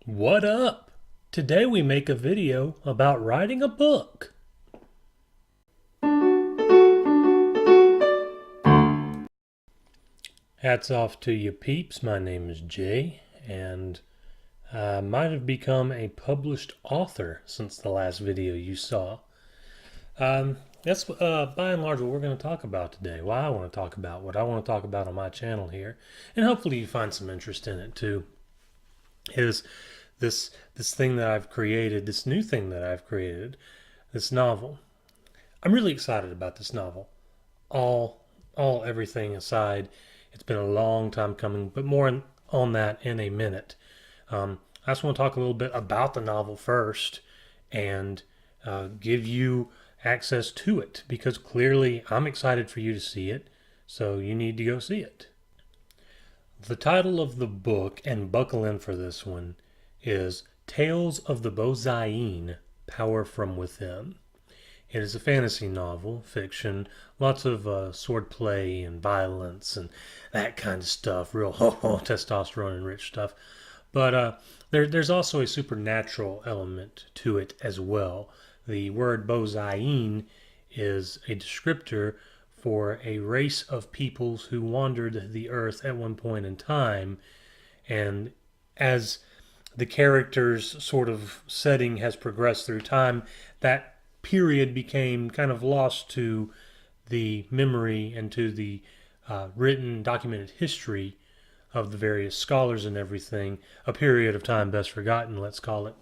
What up? Today we make a video about writing a book. Hats off to you peeps. My name is Jay, and I might have become a published author since the last video you saw. That's by and large what we're going to talk about today. What I want to talk about, what I want to talk about on my channel here, and hopefully you find some interest in it too, is this thing that I've created, this new thing that I've created, this novel. I'm really excited about this novel. All all everything aside, it's been a long time coming, but more on that in a minute. I just want to talk a little bit about the novel first and give you access to it because clearly I'm excited for you to see it, so you need to go see it. The title of the book, and buckle in for this one, is Tales of the Bozaiin, Power from Within. It is a fantasy novel, fiction, lots of swordplay and violence and that kind of stuff, real testosterone and rich stuff. But there's also a supernatural element to it as well. The word Bozaiin is a descriptor for a race of peoples who wandered the earth at one point in time. And as the character's sort of setting has progressed through time, that period became kind of lost to the memory and to the written, documented history of the various scholars and everything. A period of time best forgotten, let's call it.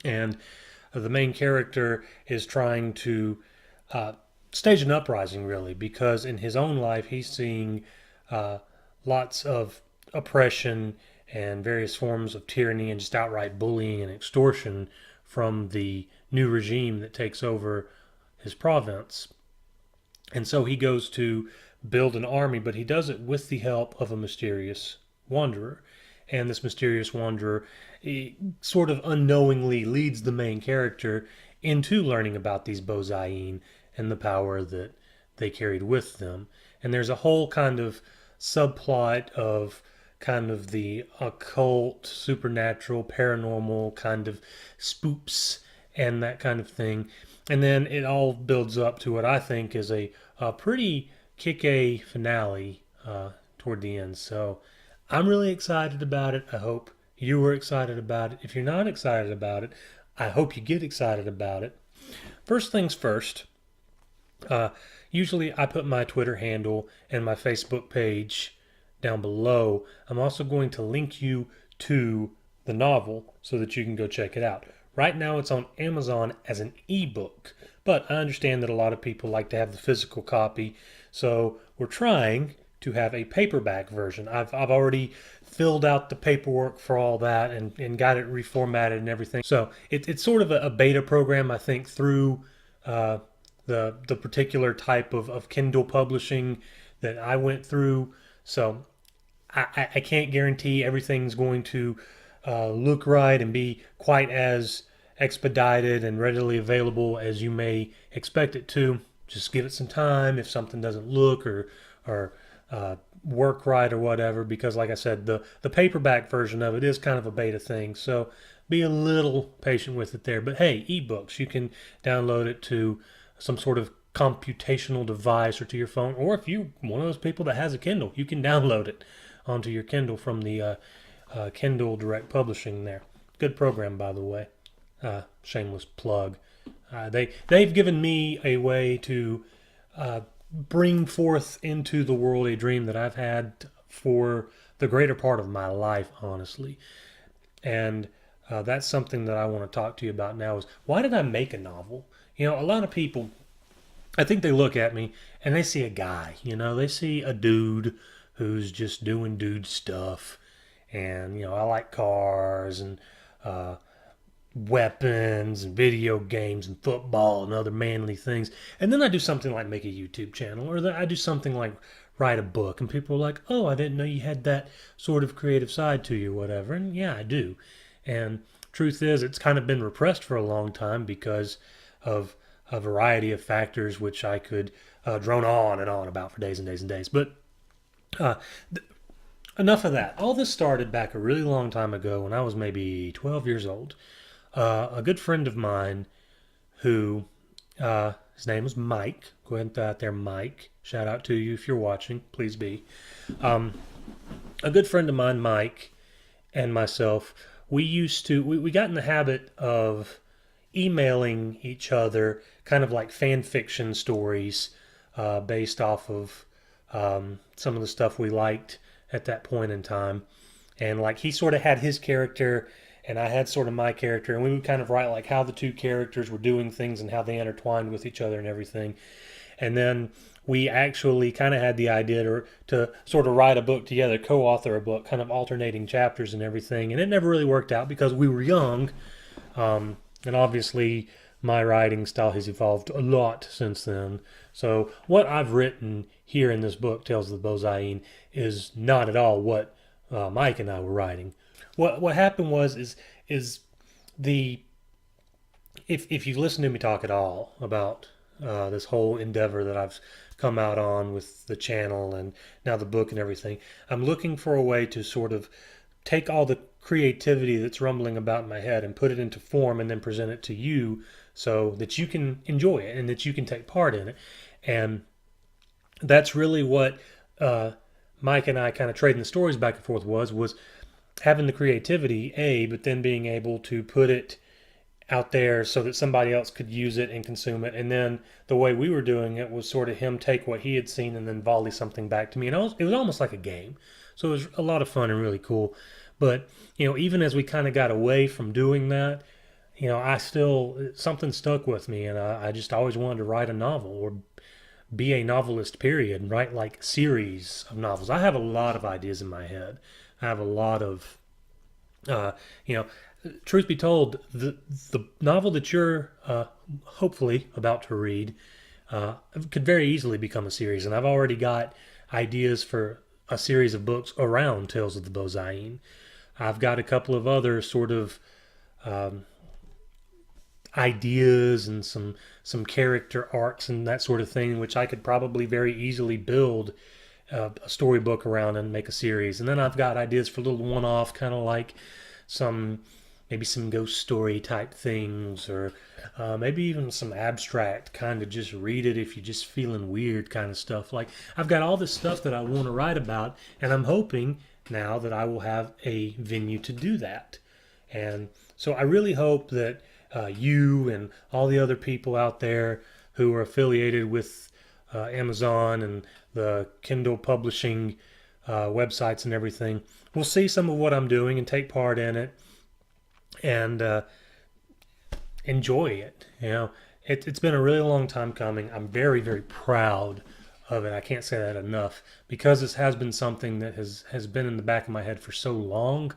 And the main character is trying to stage an uprising, really, because in his own life he's seeing uh, lots of oppression and various forms of tyranny and just outright bullying and extortion from the new regime that takes over his province. And so he goes to build an army, but he does it with the help of a mysterious wanderer. And this mysterious wanderer sort of unknowingly leads the main character into learning about these Bozaiin and the power that they carried with them. And there's a whole kind of subplot of kind of the occult, supernatural, paranormal kind of spoops and that kind of thing. And then it all builds up to what I think is a pretty kick-a finale toward the end. So I'm really excited about it. I hope you were excited about it. If you're not excited about it, I hope you get excited about it. First things first, uh, usually I put my Twitter handle and my Facebook page down below. I'm also going to link you to the novel so that you can go check it out. Right now it's on Amazon as an ebook, but I understand that a lot of people like to have the physical copy, so we're trying to have a paperback version. I've already filled out the paperwork for all that and got it reformatted and everything. So it's sort of a beta program, I think, through uh, the particular type of Kindle publishing that I went through. So I can't guarantee everything's going to look right and be quite as expedited and readily available as you may expect it to. Just give it some time if something doesn't look or work right or whatever, because like I said, the paperback version of it is kind of a beta thing, so be a little patient with it there. But hey, ebooks, you can download it to some sort of computational device or to your phone, or if you're one of those people that has a Kindle, you can download it onto your Kindle from the Kindle Direct Publishing there. Good program, by the way. Shameless plug. They've given me a way to bring forth into the world a dream that I've had for the greater part of my life, honestly. And that's something that I want to talk to you about now is why did I make a novel? You know, a lot of people, I think they look at me and they see a guy, they see a dude who's just doing dude stuff. And, I like cars and uh, weapons and video games and football and other manly things. And then I do something like make a YouTube channel or I do something like write a book. And people are like, oh, I didn't know you had that sort of creative side to you or whatever. And yeah, I do. And truth is, it's kind of been repressed for a long time because of a variety of factors, which I could drone on and on about for days and days and days. But uh, enough of that. All this started back a really long time ago when I was maybe 12 years old. A good friend of mine who, his name was Mike. Go ahead and throw out there, Mike. Shout out to you if you're watching. Please be. A good friend of mine, Mike, and myself, we got in the habit of emailing each other kind of like fan fiction stories based off of some of the stuff we liked at that point in time. And like he sort of had his character and I had sort of my character, and we would kind of write like how the two characters were doing things and how they intertwined with each other and everything. And then we actually kind of had the idea to sort of write a book together, co-author a book, kind of alternating chapters and everything. And it never really worked out because we were young. And obviously, my writing style has evolved a lot since then. So what I've written here in this book, Tales of the Bozaiin, is not at all what Mike and I were writing. What happened was is the if you've listened to me talk at all about this whole endeavor that I've come out on with the channel and now the book and everything, I'm looking for a way to sort of take all the creativity that's rumbling about in my head and put it into form and then present it to you so that you can enjoy it and that you can take part in it. And that's really what Mike and I kind of trading the stories back and forth was having the creativity, but then being able to put it out there so that somebody else could use it and consume it. And then the way we were doing it was sort of him take what he had seen and then volley something back to me. And it was almost like a game. So it was a lot of fun and really cool. But, even as we kind of got away from doing that, something stuck with me. And I just always wanted to write a novel or be a novelist, period, and write like series of novels. I have a lot of ideas in my head. I have a lot of, truth be told, the novel that you're hopefully about to read could very easily become a series, and I've already got ideas for a series of books around Tales of the Bozaiin. I've got a couple of other sort of ideas and some character arcs and that sort of thing, which I could probably very easily build a storybook around and make a series. And then I've got ideas for little one-off, kind of like maybe some ghost story type things, or maybe even some abstract kind of just read it if you're just feeling weird kind of stuff. Like I've got all this stuff that I want to write about, and I'm hoping now that I will have a venue to do that. And so I really hope that you and all the other people out there who are affiliated with Amazon and the Kindle publishing websites and everything will see some of what I'm doing and take part in it and enjoy it. It's been a really long time coming. I'm very, very proud of it. I can't say that enough because this has been something that has been in the back of my head for so long,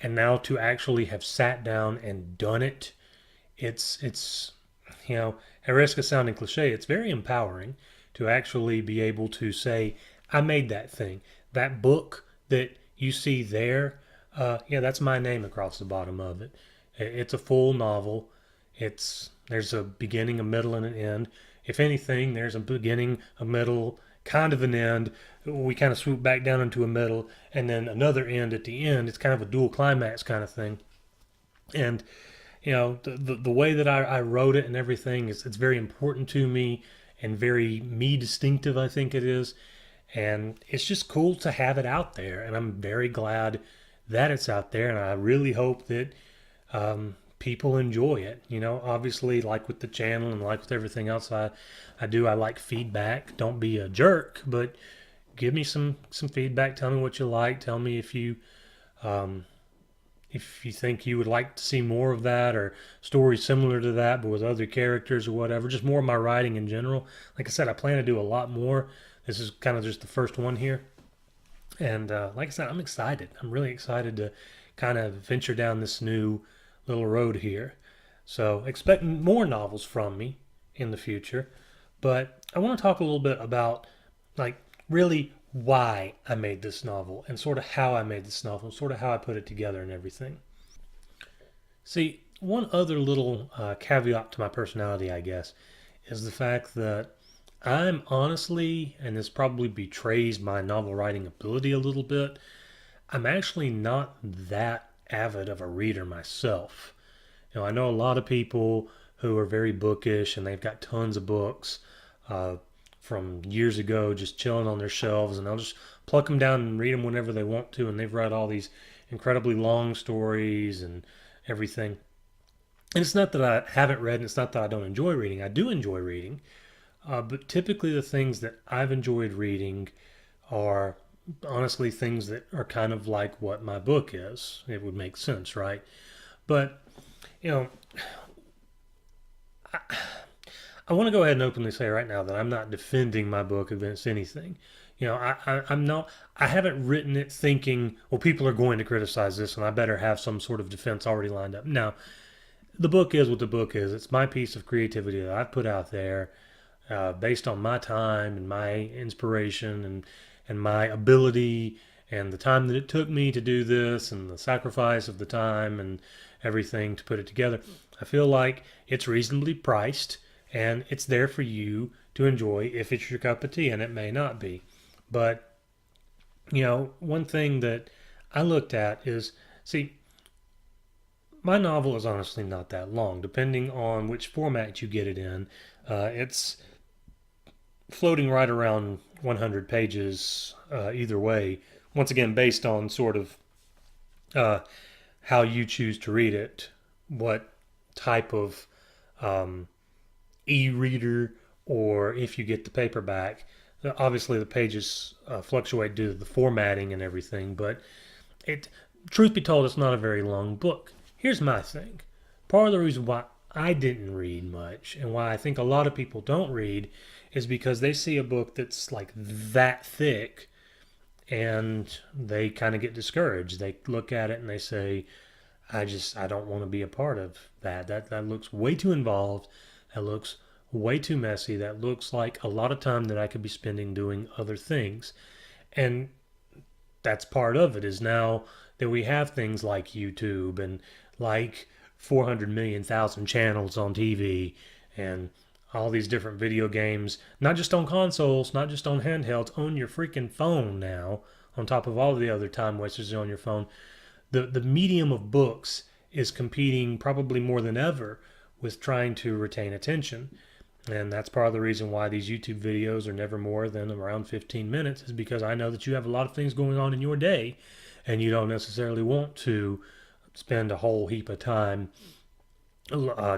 and now to actually have sat down and done it, it's at risk of sounding cliche, it's very empowering to actually be able to say, I made that thing. That book that you see there, that's my name across the bottom of it. It's a full novel. There's a beginning, a middle, and an end. If anything, there's a beginning, a middle, kind of an end. We kind of swoop back down into a middle, and then another end at the end. It's kind of a dual climax kind of thing. And the way that I wrote it and everything it's very important to me and very me distinctive, I think it is. And it's just cool to have it out there, and I'm very glad that it's out there, and I really hope that people enjoy it. Obviously, like with the channel and like with everything else I like feedback. Don't be a jerk, but give me some feedback. Tell me what you like. Tell me if you think you would like to see more of that or stories similar to that but with other characters or whatever. Just more of my writing in general. Like I said, I plan to do a lot more. This is kind of just the first one here. And like I said, I'm excited. I'm really excited to kind of venture down this new little road here. So expect more novels from me in the future. But I want to talk a little bit about like really why I made this novel and sort of how I made this novel, sort of how I put it together and everything. See, one other little caveat to my personality, I guess, is the fact that I'm honestly, and this probably betrays my novel writing ability a little bit, I'm actually not that avid of a reader myself. I know a lot of people who are very bookish and they've got tons of books uh, from years ago just chilling on their shelves, and they'll just pluck them down and read them whenever they want to. And they've read all these incredibly long stories and everything. And it's not that I haven't read, and it's not that I don't enjoy reading. I do enjoy reading, but typically the things that I've enjoyed reading are honestly things that are kind of like what my book is. It would make sense, right? But you know, I want to go ahead and openly say right now that I'm not defending my book against anything. I'm not. I haven't written it thinking, well, people are going to criticize this, and I better have some sort of defense already lined up. Now, the book is what the book is. It's my piece of creativity that I've put out there, based on my time and my inspiration and my ability and the time that it took me to do this and the sacrifice of the time and everything to put it together. I feel like it's reasonably priced and it's there for you to enjoy if it's your cup of tea, and it may not be. But, one thing that I looked at is, see, my novel is honestly not that long, depending on which format you get it in. It's floating right around 100 pages either way. Once again, based on sort of uh, how you choose to read it, what type of um, e-reader, or if you get the paperback. Obviously, the pages fluctuate due to the formatting and everything, but it, truth be told, it's not a very long book. Here's my thing. Part of the reason why I didn't read much and why I think a lot of people don't read is because they see a book that's like that thick and they kind of get discouraged. They look at it and they say, I don't want to be a part of that. That looks way too involved. That looks way too messy. That looks like a lot of time that I could be spending doing other things. And that's part of it, is now that we have things like YouTube and like 400 million thousand channels on TV and all these different video games, not just on consoles, not just on handhelds, on your freaking phone now, on top of all the other time wasters on your phone. The medium of books is competing probably more than ever with trying to retain attention. And that's part of the reason why these YouTube videos are never more than around 15 minutes, is because I know that you have a lot of things going on in your day and you don't necessarily want to spend a whole heap of time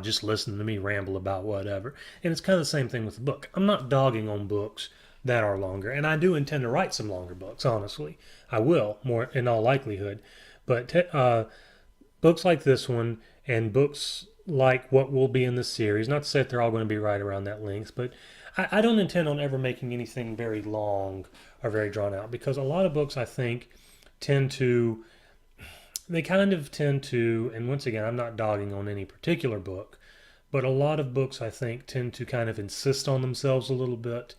just listening to me ramble about whatever. And it's kind of the same thing with the book. I'm not dogging on books that are longer, and I do intend to write some longer books, honestly. I will, more in all likelihood. But books like this one and books like what will be in this series, not to say that they're all going to be right around that length, but I don't intend on ever making anything very long or very drawn out, because a lot of books, I think, tend to, they kind of tend to, and once again, I'm not dogging on any particular book, but a lot of books, I think, tend to kind of insist on themselves a little bit.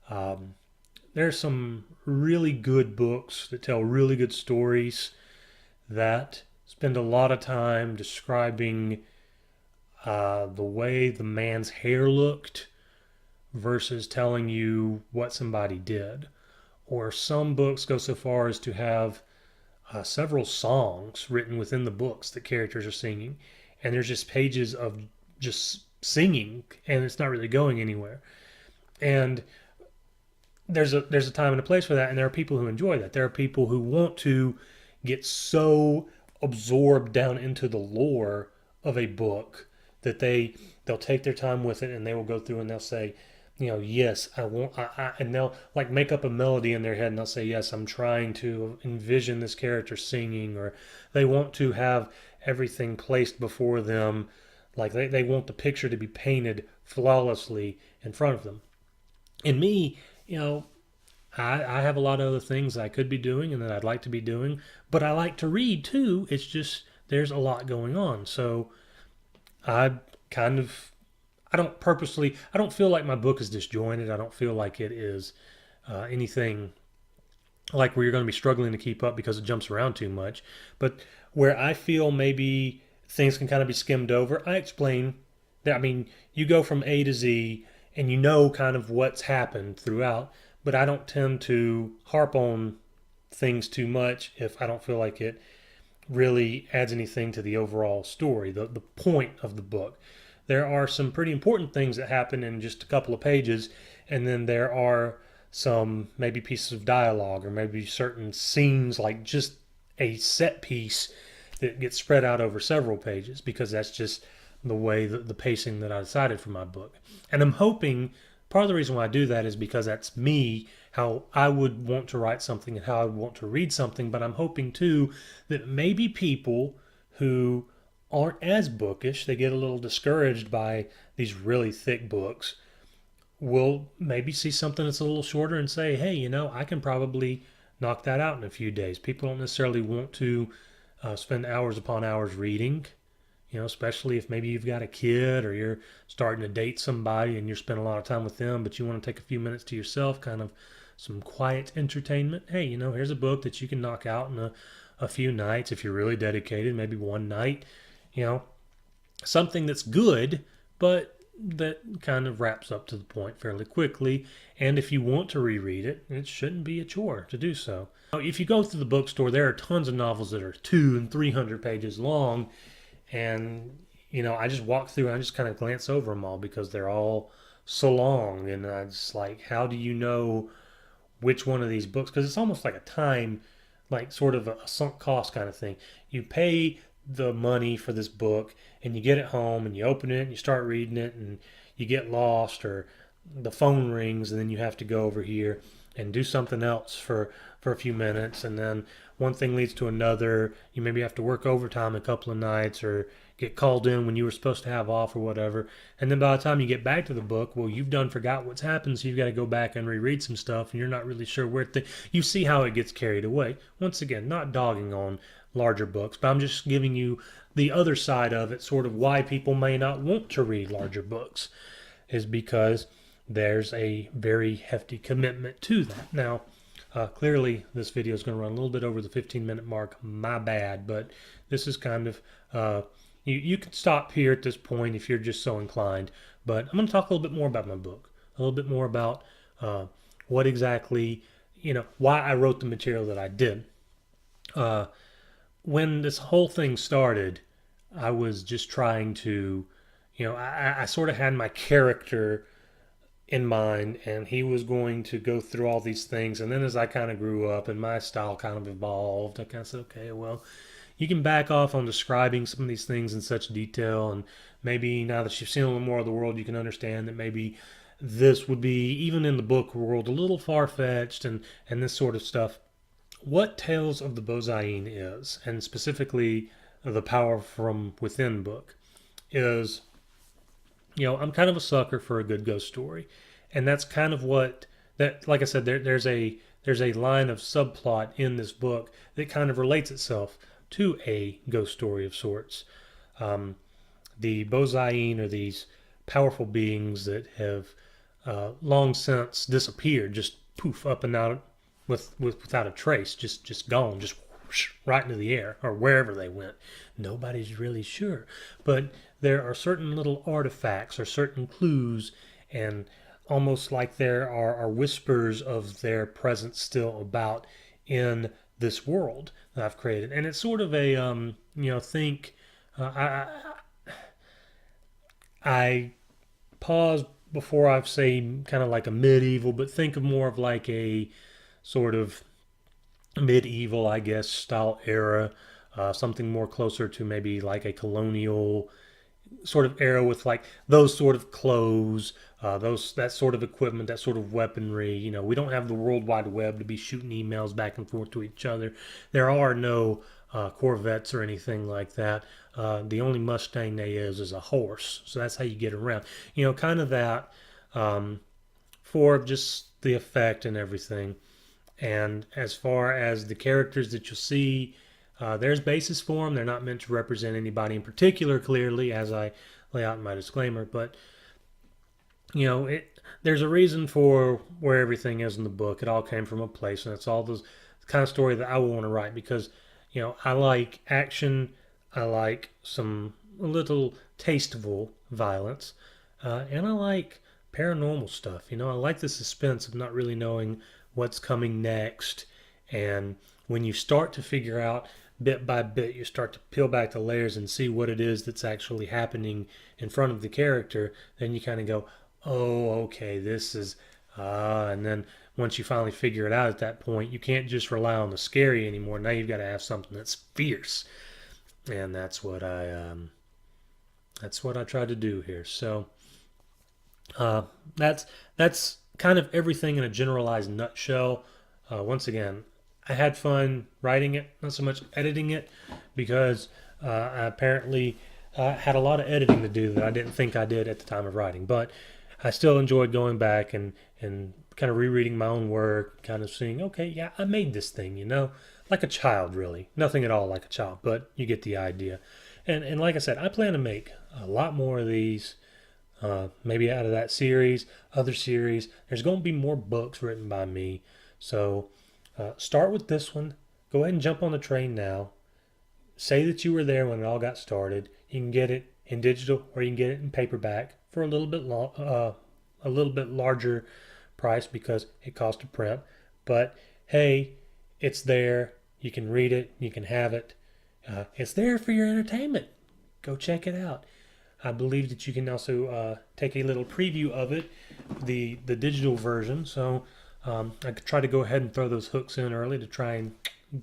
Um, there's some really good books that tell really good stories that spend a lot of time describing the way the man's hair looked versus telling you what somebody did. Or some books go so far as to have several songs written within the books that characters are singing, and there's just pages of just singing, and it's not really going anywhere. And there's a time and a place for that, and there are people who enjoy that. There are people who want to get so absorbed down into the lore of a book that they'll take their time with it, and they will go through and they'll say, yes, I want, and they'll like make up a melody in their head, and they'll say, yes, I'm trying to envision this character singing, or they want to have everything placed before them, like they want the picture to be painted flawlessly in front of them. And me, I have a lot of other things I could be doing and that I'd like to be doing, but I like to read too. It's just there's a lot going on. So I kind of, I don't feel like my book is disjointed. I don't feel like it is anything like where you're going to be struggling to keep up because it jumps around too much. But where I feel maybe things can kind of be skimmed over, I explain that. I mean, you go from A to Z and you know kind of what's happened throughout. But I don't tend to harp on things too much if I don't feel like it really adds anything to the overall story, the point of the book. There are some pretty important things that happen in just a couple of pages, and then there are some maybe pieces of dialogue or maybe certain scenes, like just a set piece that gets spread out over several pages, because that's just the way the pacing that I decided for my book. And I'm hoping part of the reason why I do that is because that's me, how I would want to write something and how I would want to read something. But I'm hoping too that maybe people who aren't as bookish, they get a little discouraged by these really thick books, will maybe see something that's a little shorter and say, hey, I can probably knock that out in a few days. People don't necessarily want to spend hours upon hours reading, especially if maybe you've got a kid or you're starting to date somebody and you're spending a lot of time with them, but you want to take a few minutes to yourself, kind of some quiet entertainment. Hey, here's a book that you can knock out in a few nights if you're really dedicated, maybe one night, something that's good, but that kind of wraps up to the point fairly quickly. And if you want to reread it, it shouldn't be a chore to do so. Now, if you go through the bookstore, there are tons of novels that are 200 and 300 pages long. And, I just walk through and I just kind of glance over them all because they're all so long. And I just like, how do you know which one of these books? Because it's almost like a time, like sort of a sunk cost kind of thing. You pay the money for this book and you get it home and you open it and you start reading it and you get lost, or the phone rings and then you have to go over here and do something else for a few minutes, and then one thing leads to another. You maybe have to work overtime a couple of nights or get called in when you were supposed to have off or whatever, and then by the time you get back to the book, well, you've done forgot what's happened, so you've got to go back and reread some stuff and you're not really sure where you see how it gets carried away. Once again, not dogging on larger books, but I'm just giving you the other side of it, sort of why people may not want to read larger books, is because there's a very hefty commitment to that. Now, clearly this video is going to run a little bit over the 15-minute mark, my bad, but this is kind of, you can stop here at this point if you're just so inclined, but I'm going to talk a little bit more about my book, a little bit more about what exactly, why I wrote the material that I did. When this whole thing started, I was just trying to, I sort of had my character in mind, and he was going to go through all these things. And then as I kind of grew up and my style kind of evolved, I kind of said, okay, well, you can back off on describing some of these things in such detail. And maybe now that you've seen a little more of the world, you can understand that maybe this would be, even in the book world, a little far-fetched and this sort of stuff. What Tales of the Bozaiin is, and specifically the Power from Within book, is, I'm kind of a sucker for a good ghost story, and that's kind of what that. Like I said, there's a line of subplot in this book that kind of relates itself to a ghost story of sorts. The Bozaiin are these powerful beings that have long since disappeared, just poof up and out without a trace, just gone, just whoosh, right into the air or wherever they went. Nobody's really sure, but there are certain little artifacts or certain clues, and almost like there are whispers of their presence still about in this world that I've created. And it's sort of a think I pause before I say kind of like a medieval, but think of more of like a sort of medieval, I guess, style era, something more closer to maybe like a colonial sort of era with like those sort of clothes, that sort of equipment, that sort of weaponry. We don't have the World Wide Web to be shooting emails back and forth to each other. There are no Corvettes or anything like that. The only Mustang there is a horse, so that's how you get around. Kind of that for just the effect and everything. And as far as the characters that you'll see, there's basis for them. They're not meant to represent anybody in particular, clearly, as I lay out in my disclaimer. But, there's a reason for where everything is in the book. It all came from a place, and it's all the kind of story that I would want to write because, I like action. I like some little tasteful violence. And I like paranormal stuff. I like the suspense of not really knowing what's coming next. And when you start to figure out bit by bit, you start to peel back the layers and see what it is that's actually happening in front of the character, then you kind of go, oh, okay, this is, and then once you finally figure it out at that point, you can't just rely on the scary anymore. Now you've got to have something that's fierce. And that's what I try to do here. So that's kind of everything in a generalized nutshell. Once again, I had fun writing it, not so much editing it, because I apparently had a lot of editing to do that I didn't think I did at the time of writing. But I still enjoyed going back and kind of rereading my own work, kind of seeing, okay, yeah, I made this thing, like a child, really. Nothing at all like a child, but you get the idea. And like I said, I plan to make a lot more of these. Maybe out of that series, other series. There's going to be more books written by me. So start with this one. Go ahead and jump on the train now. Say that you were there when it all got started. You can get it in digital or you can get it in paperback for a little bit larger price because it costs to print. But hey, it's there. You can read it. You can have it. It's there for your entertainment. Go check it out. I believe that you can also take a little preview of it, the digital version. So I could try to go ahead and throw those hooks in early to try and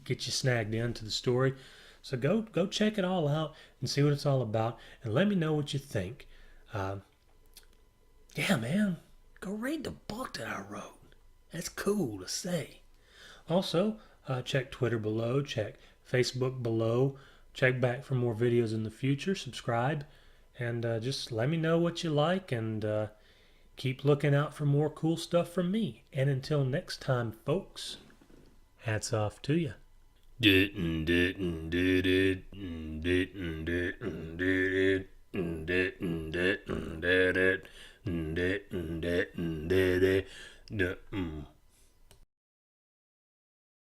get you snagged into the story. So go check it all out and see what it's all about, and let me know what you think. Yeah, man, go read the book that I wrote. That's cool to say. Also, check Twitter below, check Facebook below, check back for more videos in the future, subscribe. And just let me know what you like, and keep looking out for more cool stuff from me. And until next time, folks, hats off to you.